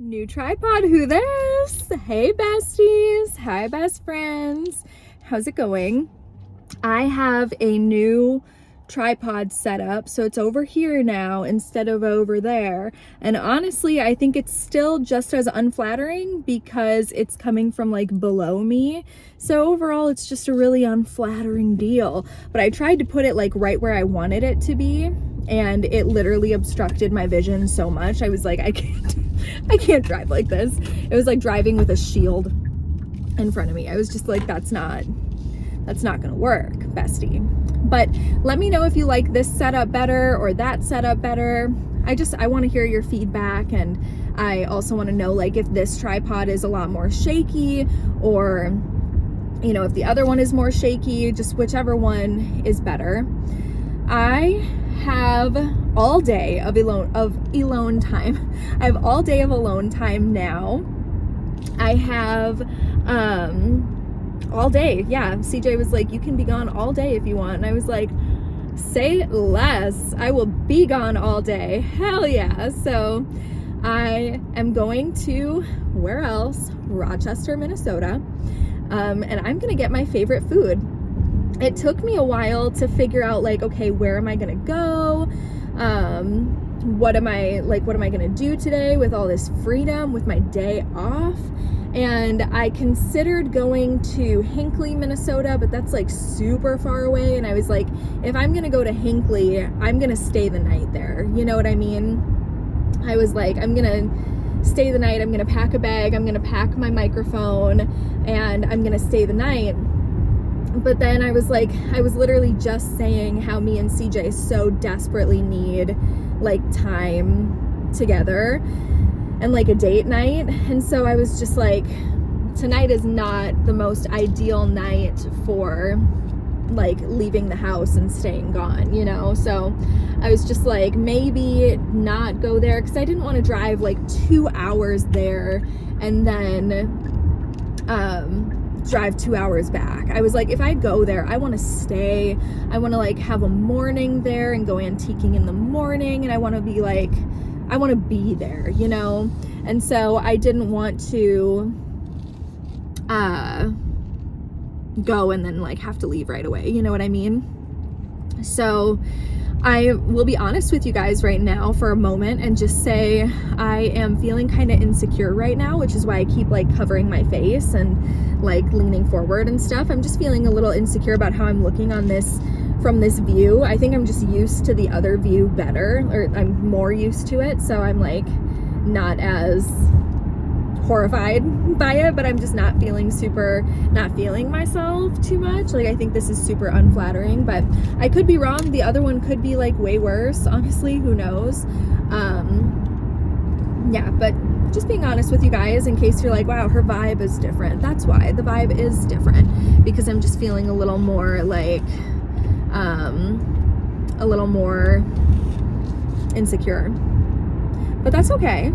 New tripod, who this? Hey besties, hi best friends, how's it going? I have a new tripod set up, so it's over here now instead of over there, and honestly I think it's still just as unflattering because it's coming from like below me, so overall it's just a really unflattering deal. But I tried to put it like right where I wanted it to be, and it literally obstructed my vision so much. I was like, I can't drive like this. It was like driving with a shield in front of me. I was just like, that's not gonna work, bestie. But let me know if you like this setup better or that setup better. I want to hear your feedback, and I also want to know like if this tripod is a lot more shaky, or you know, if the other one is more shaky, just whichever one is better. I have all day of alone time. I have all day of alone time now. I have all day. Yeah, CJ was like, you can be gone all day if you want. And I was like, say less. I will be gone all day. Hell yeah. So I am going to, where else? Rochester, Minnesota. And I'm going to get my favorite food. It took me a while to figure out like, okay, where am I going to go? What am I going to do today with all this freedom, with my day off? And I considered going to Hinckley, Minnesota, but that's like super far away. And I was like, if I'm going to go to Hinckley, I'm going to stay the night there. You know what I mean? I was like, I'm going to stay the night. I'm going to pack a bag. I'm going to pack my microphone, and I'm going to stay the night. But then I was like, I was literally just saying how me and CJ so desperately need like time together and like a date night. And so I was just like, tonight is not the most ideal night for like leaving the house and staying gone, you know? So I was just like, maybe not go there, because I didn't want to drive like 2 hours there and then drive 2 hours back. I was like, if I go there, I want to stay. I want to like have a morning there and go antiquing in the morning, and I want to be like, I want to be there, you know? And so I didn't want to go and then like have to leave right away, you know what I mean? So I will be honest with you guys right now for a moment and just say I am feeling kind of insecure right now, which is why I keep like covering my face and like leaning forward and stuff. I'm just feeling a little insecure about how I'm looking on this from this view. I think I'm just used to the other view better, or I'm more used to it, so I'm like not as horrified by it, but I'm just not feeling myself too much. Like, I think this is super unflattering, but I could be wrong. The other one could be like way worse, honestly, who knows? Yeah, but just being honest with you guys in case you're like, wow, her vibe is different. That's why the vibe is different, because I'm just feeling a little more like a little more insecure, but that's okay.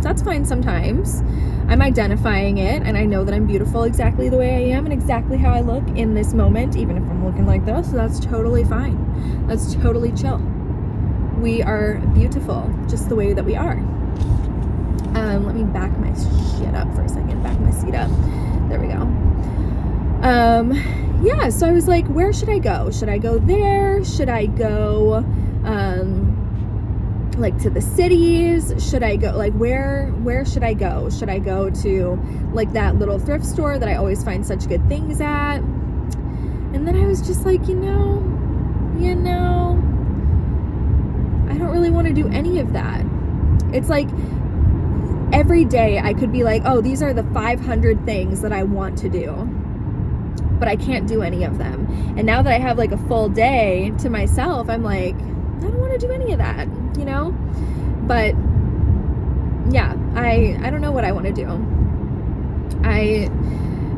That's fine. Sometimes I'm identifying it, and I know that I'm beautiful exactly the way I am and exactly how I look in this moment, even if I'm looking like this. So that's totally fine. That's totally chill. We are beautiful just the way that we are. Let me back my shit up for a second. Back my seat up. There we go. Yeah, so I was like, where should I go? Should I go there? Should I go like to the cities? Should I go like where should I go? Should I go to like that little thrift store that I always find such good things at? And then I was just like, you know, I don't really want to do any of that. It's like every day I could be like, oh, these are the 500 things that I want to do, but I can't do any of them. And now that I have like a full day to myself, I'm like, I don't want to do any of that, you know? But yeah, I don't know what I want to do.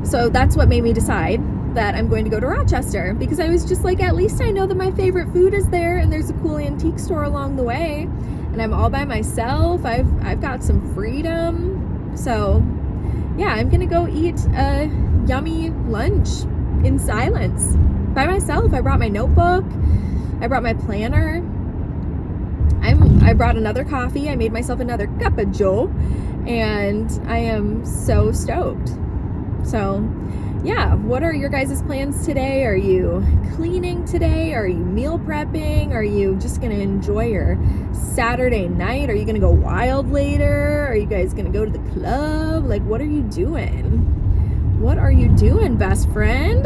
So that's what made me decide that I'm going to go to Rochester, because I was just like, at least I know that my favorite food is there, and there's a cool antique store along the way, and I'm all by myself. I've got some freedom. So yeah, I'm gonna go eat a yummy lunch in silence by myself. I brought my notebook, I brought my planner, I brought another coffee. I made myself another cup of joe, and I am so stoked. So yeah, what are your guys' plans today? Are you cleaning today? Are you meal prepping? Are you just gonna enjoy your Saturday night? Are you gonna go wild later? Are you guys gonna go to the club? Like, what are you doing? What are you doing, best friend?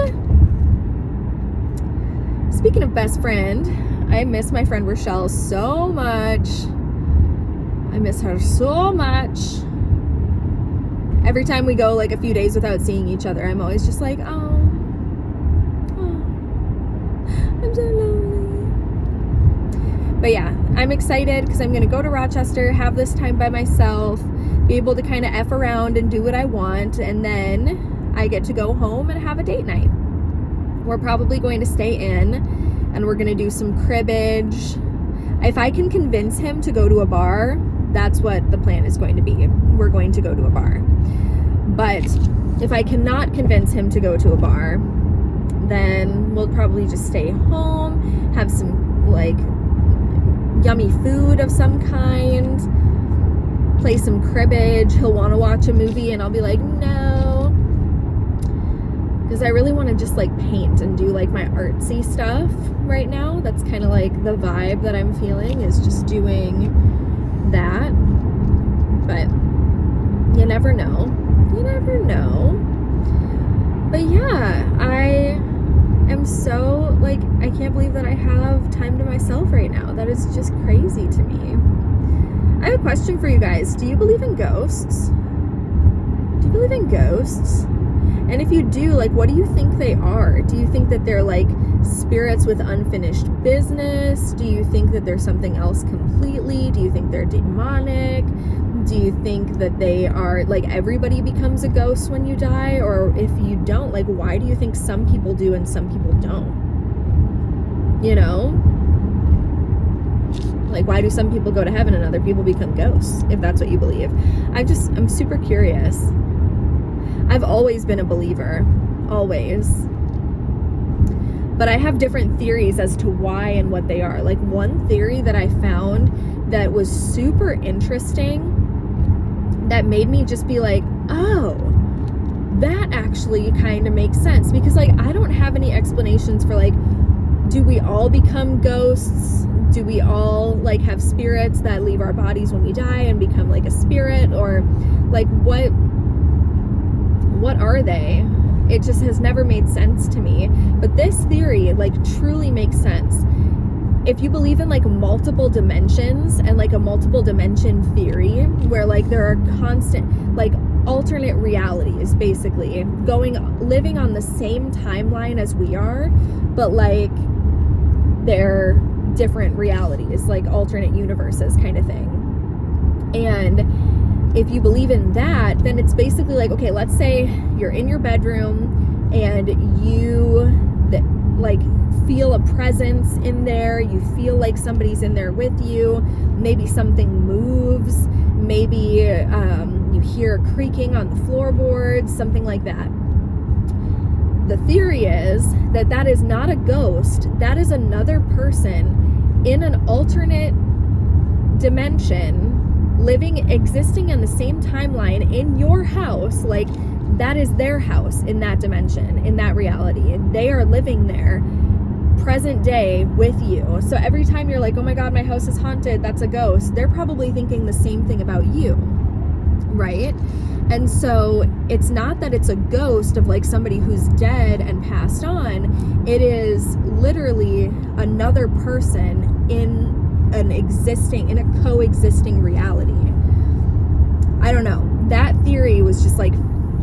Speaking of best friend, I miss my friend Rochelle so much. I miss her so much. Every time we go like a few days without seeing each other, I'm always just like, oh, I'm so lonely. But yeah, I'm excited because I'm going to go to Rochester, have this time by myself, be able to kind of F around and do what I want, and then I get to go home and have a date night. We're probably going to stay in, and we're going to do some cribbage. If I can convince him to go to a bar, that's what the plan is going to be. We're going to go to a bar. But if I cannot convince him to go to a bar, then we'll probably just stay home, have some like yummy food of some kind, play some cribbage. He'll want to watch a movie and I'll be like, no, because I really want to just like paint and do like my artsy stuff right now. That's kind of like the vibe that I'm feeling, is just doing that. But you never know. You never know. But yeah, I am so like, I can't believe that I have time to myself right now. That is just crazy to me. I have a question for you guys. Do you believe in ghosts? Do you believe in ghosts? And if you do, like, what do you think they are? Do you think that they're like spirits with unfinished business? Do you think that there's something else completely? Do you think they're demonic? Do you think that they are like, everybody becomes a ghost when you die? Or if you don't, like, why do you think some people do and some people don't? You know? Like, why do some people go to heaven and other people become ghosts, if that's what you believe? I'm super curious. I've always been a believer, always. But I have different theories as to why and what they are. Like, one theory that I found that was super interesting, that made me just be like, oh, that actually kind of makes sense. Because like, I don't have any explanations for like, do we all become ghosts? Do we all like have spirits that leave our bodies when we die and become like a spirit? Or like, what are they? It just has never made sense to me. But this theory like truly makes sense. If you believe in like multiple dimensions and like a multiple dimension theory where like there are constant like alternate realities, basically living on the same timeline as we are, but like they're different realities, like alternate universes kind of thing. And if you believe in that, then it's basically like, okay, let's say you're in your bedroom and you like feel a presence in there, you feel like somebody's in there with you, maybe something moves, maybe you hear creaking on the floorboards, something like that. The theory is that that is not a ghost, that is another person in an alternate dimension, existing in the same timeline in your house. Like, that is their house in that dimension, in that reality, and they are living there present day with you. So every time you're like, oh my god, my house is haunted, that's a ghost, they're probably thinking the same thing about you, right? And so it's not that it's a ghost of like somebody who's dead and passed on. It is literally another person in a coexisting reality. I don't know. That theory was just like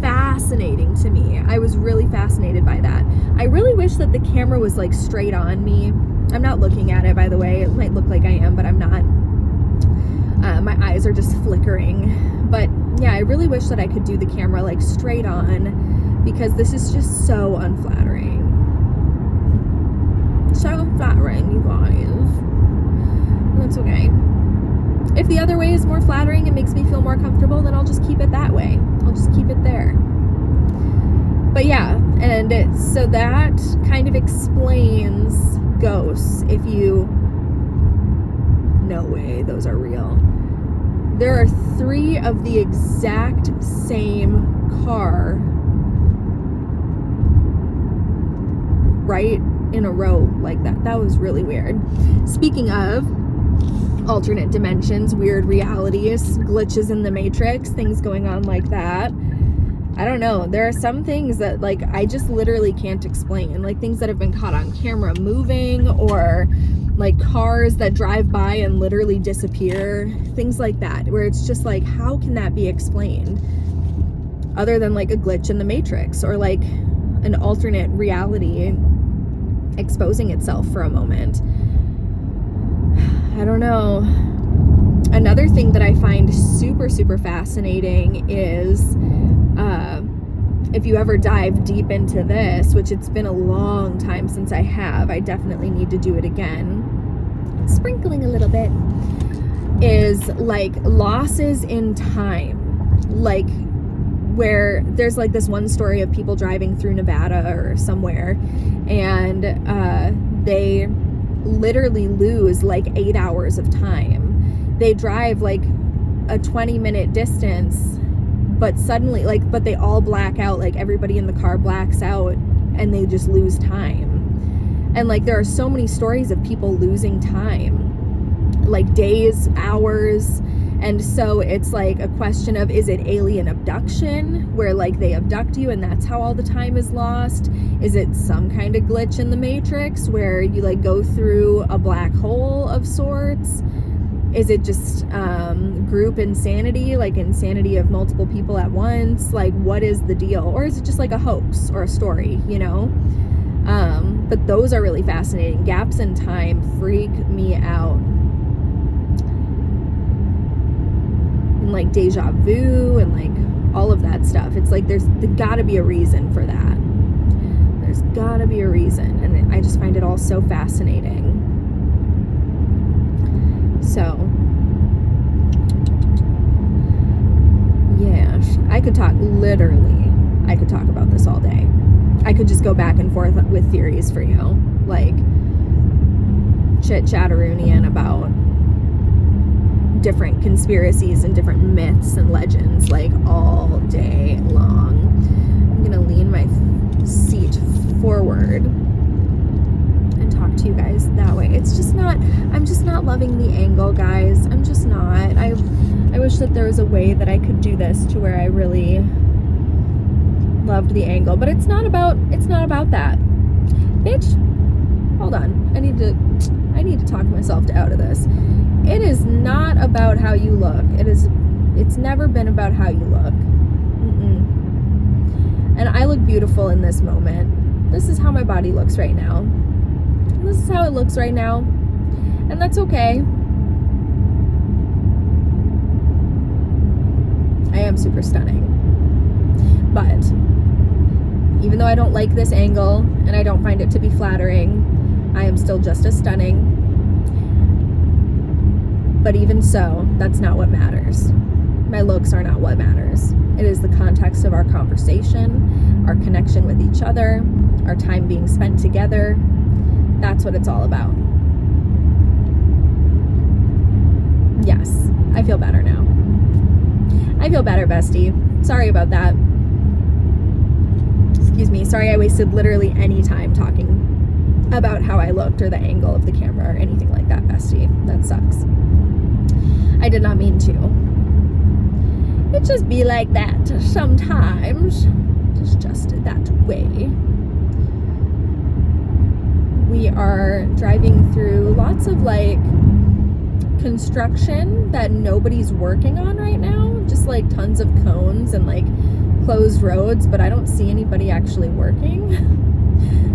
fascinating to me. I was really fascinated by that. I really wish that the camera was like straight on me. I'm not looking at it, by the way. It might look like I am, but I'm not. My eyes are just flickering. But yeah, I really wish that I could do the camera like straight on, because this is just so unflattering. So unflattering, you guys. That's okay. If the other way is more flattering and makes me feel more comfortable, then I'll just keep it that way. I'll just keep it there. But yeah, and so that kind of explains ghosts. If you, no way, those are real. there are 3 of the exact same car right in a row like that. That was really weird. Speaking of alternate dimensions, weird realities, glitches in the matrix, things going on like that, I don't know. There are some things that, like, I just literally can't explain. Like, things that have been caught on camera moving, or like cars that drive by and literally disappear. Things like that, where it's just like, how can that be explained? Other than like a glitch in the matrix, or like an alternate reality exposing itself for a moment. I don't know. Another thing that I find super, super fascinating is if you ever dive deep into this, which it's been a long time since I have, I definitely need to do it again, sprinkling a little bit, is like losses in time. Like, where there's like this one story of people driving through Nevada or somewhere, and they literally lose like 8 hours of time. They drive like a 20-minute distance, but suddenly, like, but they all black out, like everybody in the car blacks out, and they just lose time. And like, there are so many stories of people losing time, like days, hours. And so it's like a question of, is it alien abduction, where like they abduct you and that's how all the time is lost? Is it some kind of glitch in the matrix where you like go through a black hole of sorts? Is it just group insanity, like insanity of multiple people at once? Like, what is the deal? Or is it just like a hoax or a story, you know? But those are really fascinating. Gaps in time freak me out. And like deja vu and like all of that stuff. It's like there's gotta be a reason for that. There's gotta be a reason. And I just find it all so fascinating. So, yeah, I could talk about this all day. I could just go back and forth with theories for you, like chit-chatteroonian about different conspiracies and different myths and legends, like all day long. I'm gonna lean my seat forward and talk to you guys that way. It's just not, I'm just not loving the angle, guys. I'm just not. I wish that there was a way that I could do this to where I really loved the angle, but it's not about that. Bitch, hold on. I need to talk myself out of this. It is not about how you look. It's never been about how you look. And I look beautiful in this moment. This is how my body looks right now. This is how it looks right now. And that's okay. I am super stunning. But even though I don't like this angle and I don't find it to be flattering, I am still just as stunning. But even so, that's not what matters. My looks are not what matters. It is the context of our conversation, our connection with each other, our time being spent together. That's what it's all about. Yes, I feel better now. I feel better, bestie. Sorry about that. Excuse me. Sorry I wasted literally any time talking about how I looked or the angle of the camera or anything like that, bestie. That sucks. I did not mean to. It just be like that sometimes. Just that way. We are driving through lots of like construction that nobody's working on right now. Just like tons of cones and like closed roads, but I don't see anybody actually working,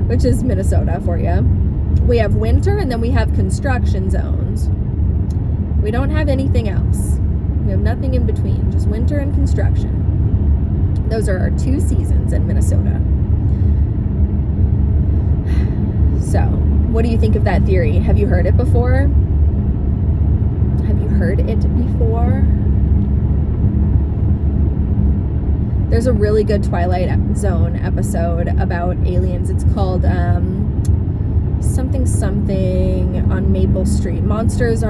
which is Minnesota for you. We have winter and then we have construction zones. We don't have anything else. We have nothing in between, just winter and construction. Those are our 2 seasons in Minnesota. So, what do you think of that theory? Have you heard it before? Have you heard it before? There's a really good Twilight Zone episode about aliens. It's called something on Maple Street. The monsters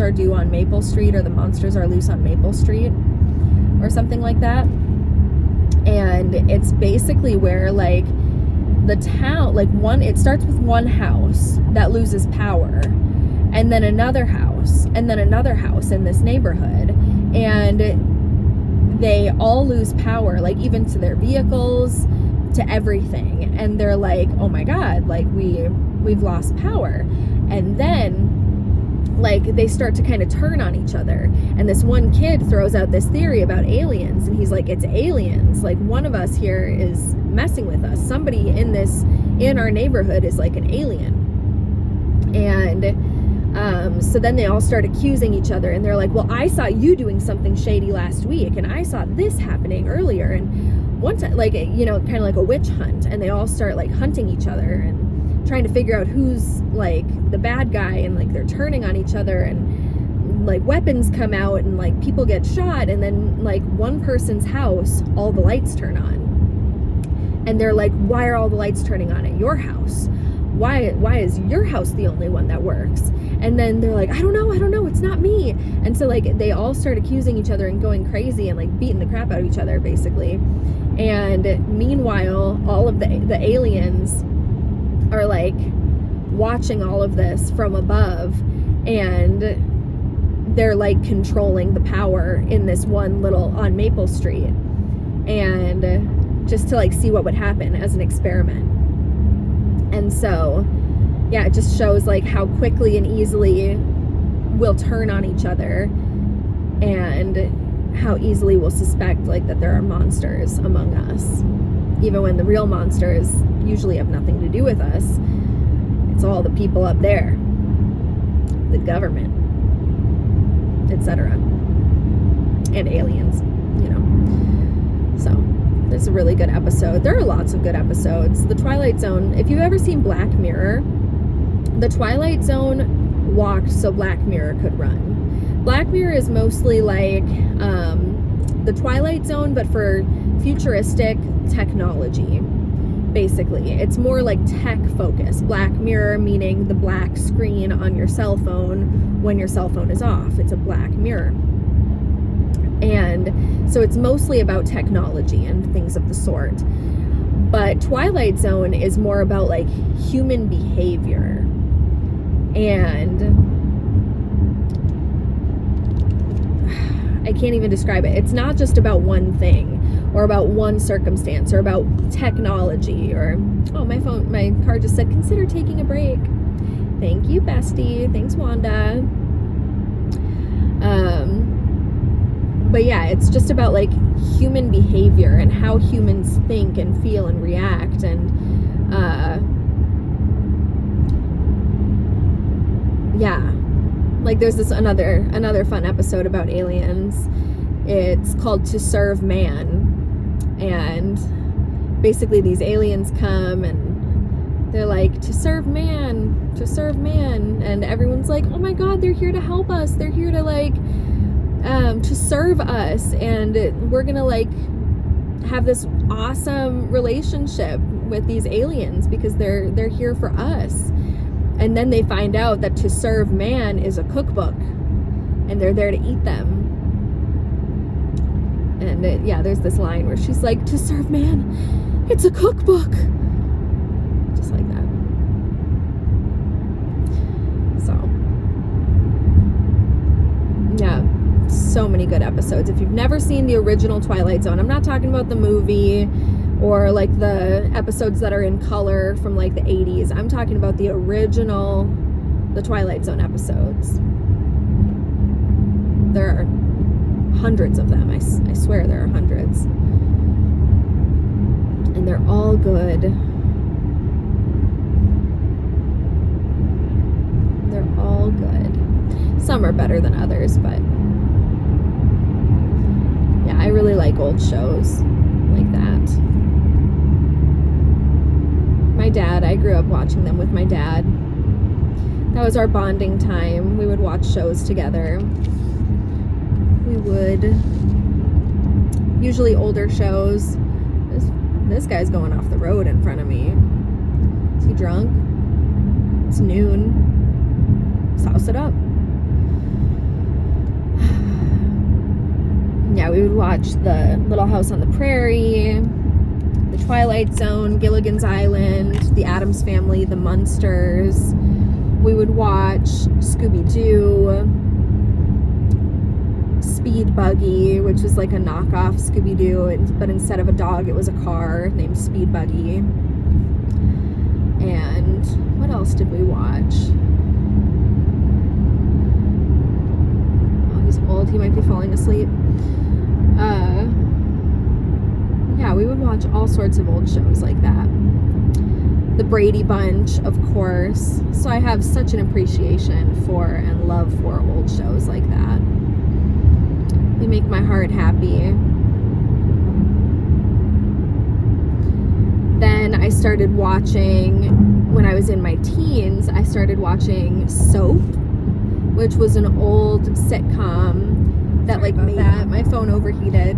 are due on Maple Street, or the monsters are loose on Maple Street, or something like that. And it's basically where like the town, like it starts with one house that loses power, and then another house, and then another house in this neighborhood, and they all lose power, like even to their vehicles, to everything. And they're like, oh my god, like we've lost power. And then like they start to kind of turn on each other, and this one kid throws out this theory about aliens, and he's like, it's aliens, like one of us here is messing with us, somebody in our neighborhood is like an alien. And so then they all start accusing each other, and they're like, well, I saw you doing something shady last week, and I saw this happening earlier, and one time, like, you know, kind of like a witch hunt, and they all start like hunting each other and trying to figure out who's like the bad guy, and like they're turning on each other, and like weapons come out, and like people get shot, and then like one person's house, all the lights turn on, and they're like, why are all the lights turning on at your house? Why is your house the only one that works? And then they're like, I don't know, it's not me. And so like they all start accusing each other and going crazy and like beating the crap out of each other, basically. And meanwhile, all of the aliens are like watching all of this from above, and they're like controlling the power in this one little on Maple Street, and just to like see what would happen as an experiment. And so yeah, it just shows like how quickly and easily we'll turn on each other, and how easily we'll suspect like that there are monsters among us, even when the real monsters usually have nothing to do with us. It's all the people up there, the government, etc., and aliens, you know. So it's a really good episode. There are lots of good episodes. The Twilight Zone, if you've ever seen Black Mirror, the Twilight Zone walked so Black Mirror could run. Black Mirror is mostly like the Twilight Zone, but for futuristic technology. Basically, it's more like tech focused. Black Mirror meaning the black screen on your cell phone when your cell phone is off. It's a black mirror. And so it's mostly about technology and things of the sort. But Twilight Zone is more about like human behavior. And I can't even describe it. It's not just about one thing, or about one circumstance, or about technology, or, oh, my car just said, consider taking a break. Thank you, bestie. Thanks, Wanda. But yeah, it's just about like human behavior and how humans think and feel and react. And yeah, like there's this another fun episode about aliens. It's called To Serve Man, and basically these aliens come and they're like, to serve man, and everyone's like, oh my god, they're here to help us, they're here to like to serve us, and we're gonna like have this awesome relationship with these aliens because they're here for us. And then they find out that To Serve Man is a cookbook, and they're there to eat them. And yeah, there's this line where she's like, to serve man, it's a cookbook. Just like that. So, yeah, so many good episodes. If you've never seen the original Twilight Zone, I'm not talking about the movie or like the episodes that are in color from like the 80s. I'm talking about the original, the Twilight Zone episodes. There are hundreds of them. I swear there are hundreds. And they're all good. They're all good. Some are better than others, but yeah, I really like old shows like that. My dad, I grew up watching them with my dad. That was our bonding time. We would watch shows together. We would, usually older shows. This guy's going off the road in front of me. Is he drunk? It's noon. Sauce it up. Yeah, we would watch the Little House on the Prairie, The Twilight Zone, Gilligan's Island, The Addams Family, The Munsters. We would watch Scooby-Doo, Speed Buggy, which was like a knockoff Scooby-Doo, but instead of a dog, it was a car named Speed Buggy. And what else did we watch? Oh, he's old. He might be falling asleep. Yeah, we would watch all sorts of old shows like that. The Brady Bunch, of course. So I have such an appreciation for and love for old shows like that. They make my heart happy. Then I started watching, when I was in my teens, I started watching Soap, which was an old sitcom that made that. My phone overheated.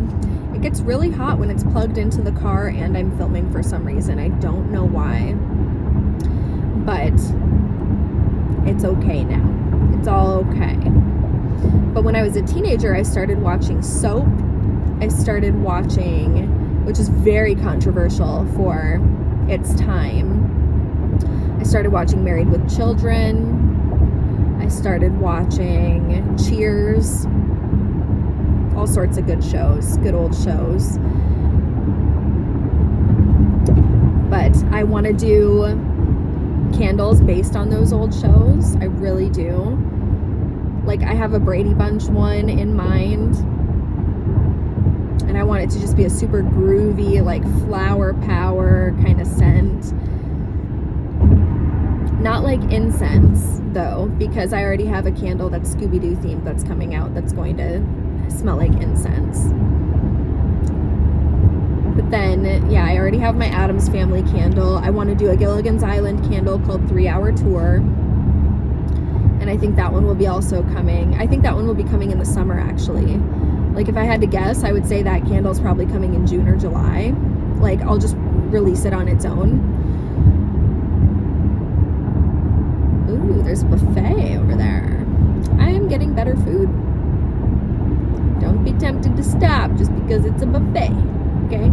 It gets really hot when it's plugged into the car and I'm filming for some reason. I don't know why. But it's okay now. It's all okay. But when I was a teenager, I started watching Soap. I started watching, which is very controversial for its time. I started watching Married with Children. I started watching Cheers. All sorts of good shows, good old shows. But I want to do candles based on those old shows. I really do. Like, I have a Brady Bunch one in mind. And I want it to just be a super groovy, like flower power kind of scent. Not like incense, though, because I already have a candle that's Scooby-Doo themed that's coming out that's going to smell like incense. But then, yeah, I already have my Addams Family candle. I want to do a Gilligan's Island candle called 3 Hour Tour. And I think that one will be also coming. I think that one will be coming in the summer, actually. Like, if I had to guess, I would say that candle's probably coming in June or July. Like, I'll just release it on its own. Ooh, there's a buffet over there. I am getting better food. Don't be tempted to stop just because it's a buffet, okay?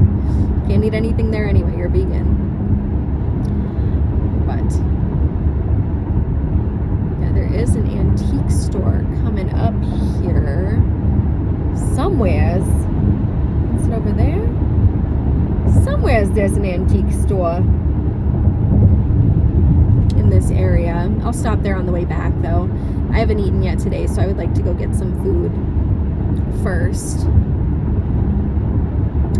Can't eat anything there anyway, you're vegan. But, yeah, there is an antique store coming up here. Somewheres. Is it over there? Somewheres there's an antique store in this area. I'll stop there on the way back, though. I haven't eaten yet today, so I would like to go get some food first.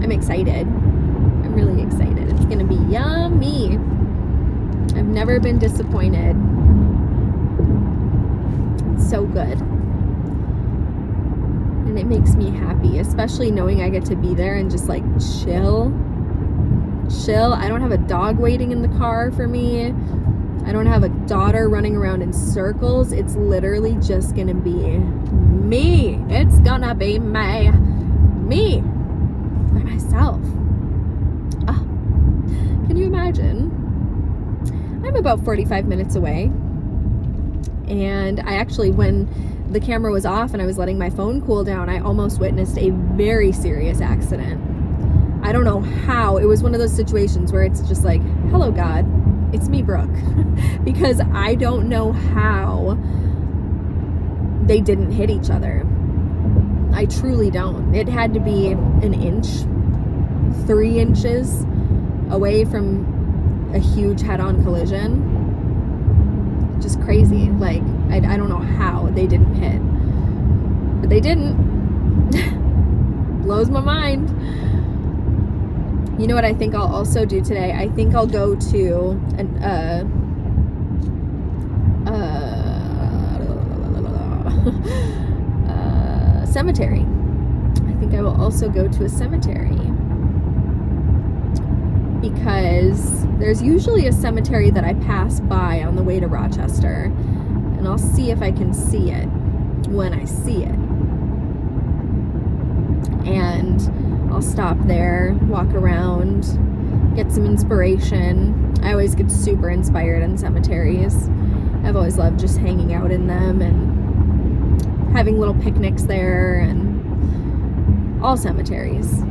I'm excited. I'm really excited. It's gonna be yummy. I've never been disappointed. It's so good. And it makes me happy, especially knowing I get to be there and just like chill. I don't have a dog waiting in the car for me. I don't have a daughter running around in circles. It's literally just gonna be me. It's gonna be me by myself. Oh, can you imagine? I'm about 45 minutes away. And I actually, when the camera was off and I was letting my phone cool down, I almost witnessed a very serious accident. I don't know how. It was one of those situations where it's just like, hello, God, it's me, Brooke. Because I don't know how they didn't hit each other. I truly don't. It had to be an inch, 3 inches away from a huge head-on collision. Just crazy. Like, I don't know how they didn't hit. But they didn't. Blows my mind. You know what I think I'll also do today? I think I'll go to a cemetery. I think I will also go to a cemetery. Because there's usually a cemetery that I pass by on the way to Rochester. And I'll see if I can see it when I see it. And I'll stop there, walk around, get some inspiration. I always get super inspired in cemeteries. I've always loved just hanging out in them and having little picnics there, and all cemeteries,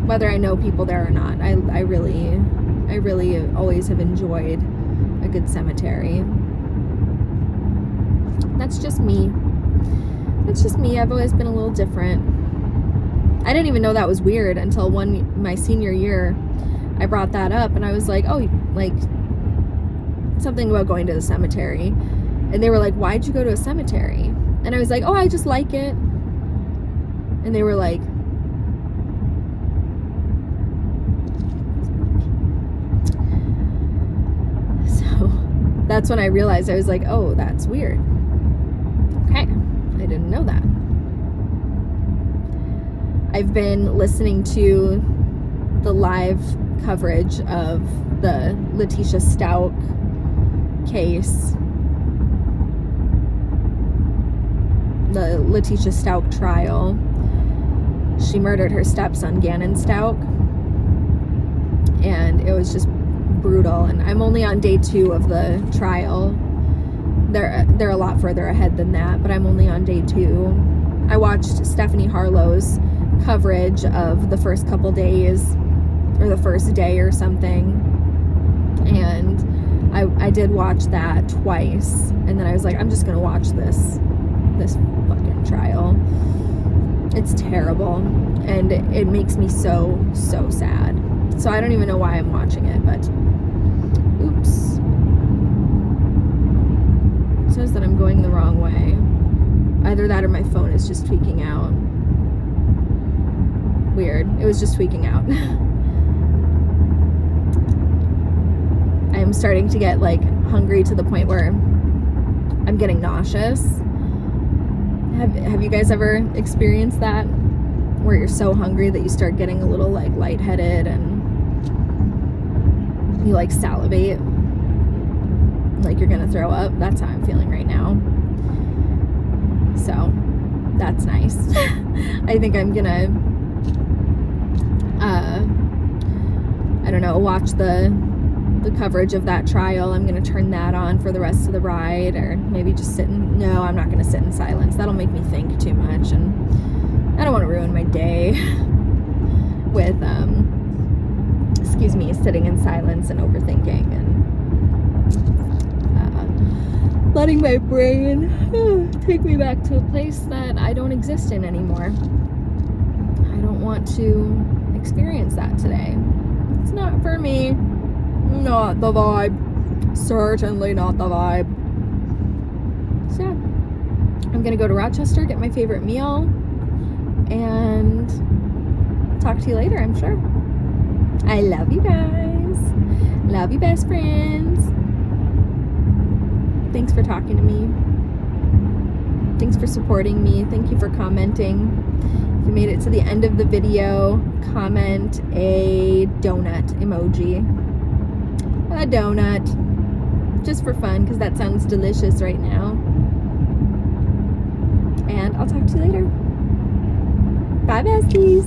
whether I know people there or not. I really always have enjoyed a good cemetery. That's just me. I've always been a little different. I didn't even know that was weird until my senior year. I brought that up and I was like, oh, like something about going to the cemetery. And they were like, why'd you go to a cemetery? And I was like, oh, I just like it. And they were like, so that's when I realized. I was like, oh, that's weird. Okay, I didn't know that. I've been listening to the live coverage of the Letitia Stout case, the Letitia Stout trial. She murdered her stepson, Gannon Stout, and it was just brutal. And I'm only on day 2 of the trial. They're a lot further ahead than that, but I'm only on day 2. I watched Stephanie Harlow's coverage of the first couple days, or the first day or something, and I did watch that twice, and then I was like, I'm just gonna watch this fucking trial. It's terrible, and it makes me so sad. So I don't even know why I'm watching it, but oops. It says that I'm going the wrong way. Either that or my phone is just tweaking out. Weird. It was just tweaking out. I am starting to get like hungry to the point where I'm getting nauseous. Have you guys ever experienced that? Where you're so hungry that you start getting a little like lightheaded and you like salivate, like you're gonna throw up? That's how I'm feeling right now. So that's nice. I think I'm gonna I don't know, watch the coverage of that trial. I'm gonna turn that on for the rest of the ride, or maybe just no, I'm not gonna sit in silence. That'll make me think too much, and I don't want to ruin my day with sitting in silence and overthinking and letting my brain take me back to a place that I don't exist in anymore. I don't want to experience that today. It's not for me. Not the vibe. Certainly not the vibe. So yeah, I'm gonna go to Rochester, get my favorite meal, and talk to you later, I'm sure. I love you guys. Love you, best friends. Thanks for talking to me. Thanks for supporting me. Thank you for commenting. If you made it to the end of the video, comment a donut emoji. A donut. Just for fun, because that sounds delicious right now. And I'll talk to you later. Bye, besties.